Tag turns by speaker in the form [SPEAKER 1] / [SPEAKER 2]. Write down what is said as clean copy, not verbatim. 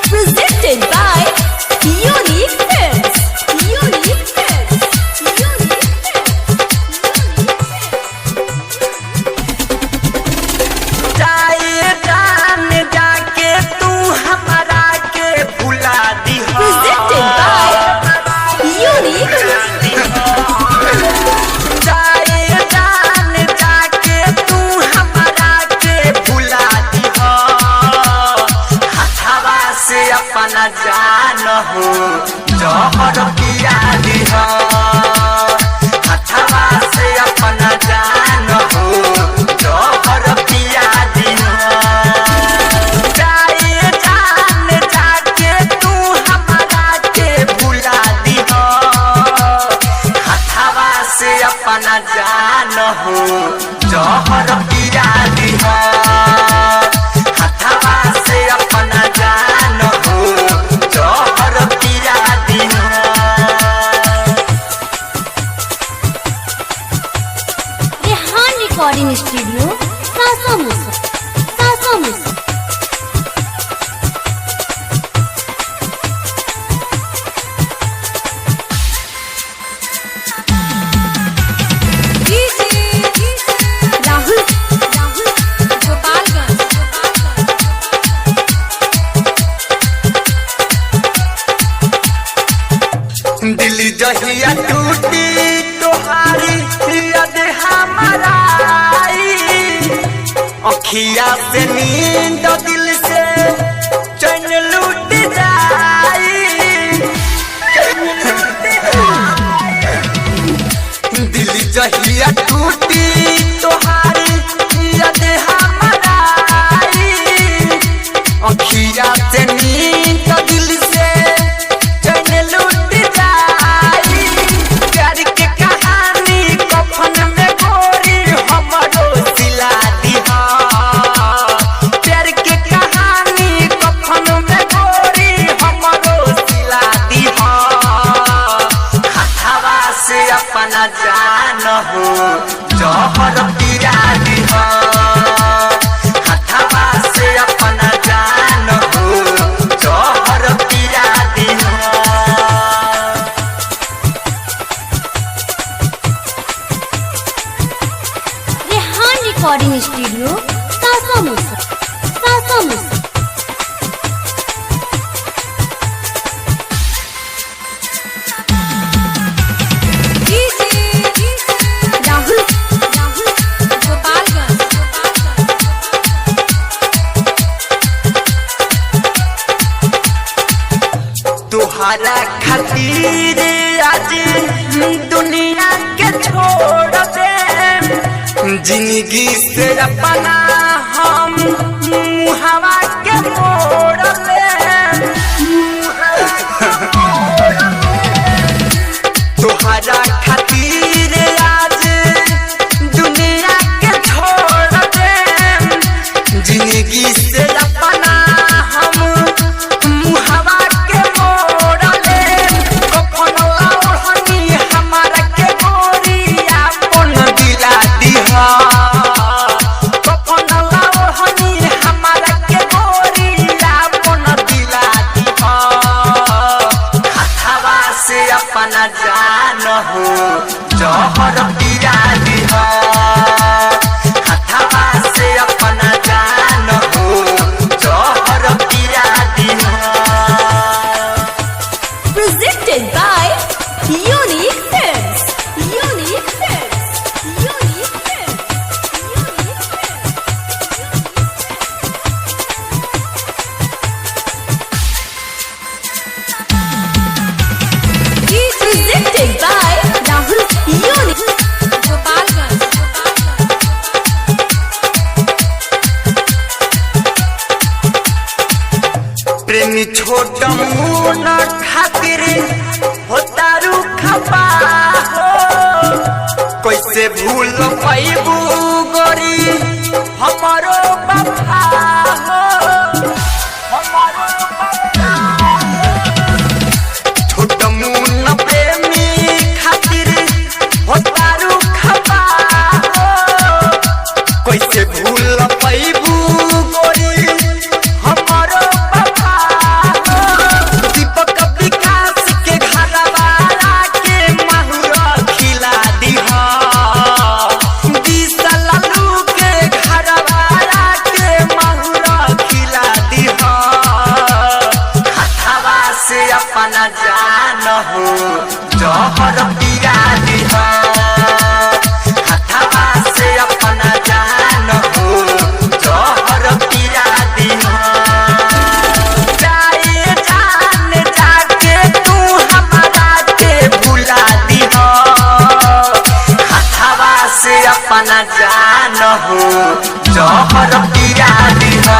[SPEAKER 1] Presented by Unique Films. Unique Films. Unique
[SPEAKER 2] जाए जान जाके तू हमारा के भुला दी हो।
[SPEAKER 1] Presented by Unique
[SPEAKER 2] जाए जान जाके तू हमारा के भुला दी हो। हथवा से अपना जान हो जहर पिया दी हो। हथवा से अपना जान हो जहर पिया दी हो। जाए जान जाके तू हमारा के भुला दी हो। हथवा से अपना जान हो जहर पिया दी हो। हथवा से अपना जान हो जहर पिया दी हो।
[SPEAKER 1] Rehan Recording Studio, Casamusa. Casamusa. Rahul Gopalganj.
[SPEAKER 2] दिल जहिया टूटी तोहारी याद हमारा आई। अखिया से नींद दिल से चैन लूट जाई। दिल जहिया टूटी तोहारी याद हमारा आई। अखिया से नींद दिल से चैन लूट जाई। प्यार के कहानी कफन में गोरी हमरो सिला दिहा। प्यार के कहानी कफन में गोरी हमरो सिला दिहा। हथवा से अपना जान हो जहर पिया दिहा। हथवा से अपना जान हो जहर पिया दिहा।
[SPEAKER 1] Rehan Recording Studio, Casamusa. Casamusa. Rahul Gopalganj.
[SPEAKER 2] तुहरा खातिर आज दुनिया के छोड़ दे। जिंदगी से अपना हम मुहवा के मोड़ ले। तुहरा खातिर आज दुनिया के छोड़ दे। जिंदगी से अपना हम मुहवा के मोड़ ले। कफन ओढ़नी हमारा के गोरी अपन दिला दिहा। कफन ओढ़नी हमारा के गोरी अपन दिला दिहा। हथवा से अपना जान हो जहर पिया दिहा। हथवा से अपना जान हो जहर पिया दिहा।
[SPEAKER 1] Presented by Unique Films. Unique Films. Unique Films. Unique Films. Presented by Rahul Unique Gopalganj.
[SPEAKER 2] प्रेमी छोट मुन खातिर होता रुखबा हो। कैसे भूल पैबू गोरी हमारो वफा हो। हमारो वफा छोट मुन प्रेमी खातिर होता रुखबा हो। कैसे भूल पैबू गोरी हमारो वफा जान हो जहर पिया दिहा हथवा से अपना जान हो जहर पिया दिहा जाए जान जाके तू हमारा के भुला दिहा हथवा से अपना जान हो जहर पिया दिहा